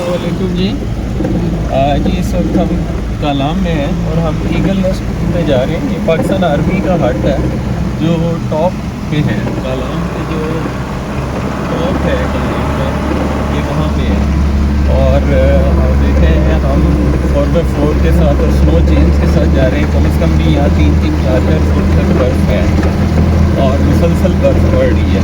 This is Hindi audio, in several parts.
अस्सलामुअलैकुम जी। जी इस वक्त हम कलाम में हैं और हम ईगल नेस्ट पे जा रहे हैं। ये पाकिस्तान आर्मी का हट है जो टॉप पे है। कलाम पे जो टॉप है कलाम पे, ये वहाँ पे है। और आप देखे हैं हम 4x4 के साथ और स्नो चेन्स के साथ जा रहे हैं। कम से कम भी यहाँ 3-4 फुट तक बर्फ़ है और मुसलसल बर्फ़ पड़ रही है।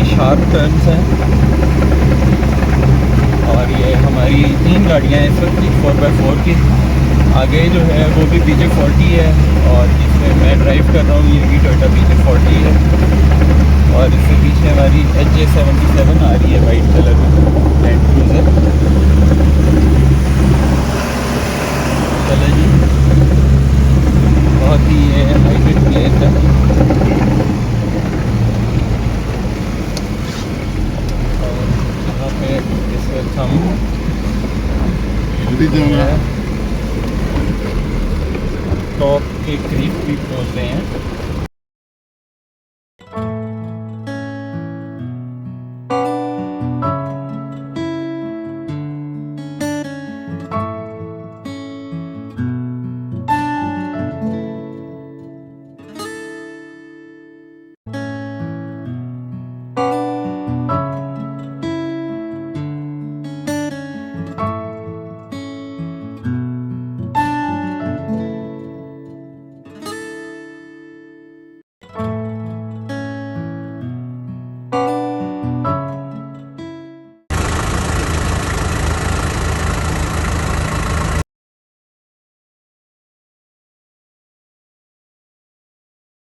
शार्प टर्न्स हैं और ये हमारी 3 गाड़ियाँ हैं इस वक्त 4x4 की। आगे जो है वो भी BJ40 है और जिसमें मैं ड्राइव कर रहा हूँ ये भी टोयोटा BJ40 है। और इससे पीछे हमारी HJ77 आ रही है वाइट कलर में लैंड क्रूज़र। चलो जी, बहुत ही ये हाइब्रिड प्लेस है। इस वक्त हम टॉप के करीब भी पहुँच रहे हैं।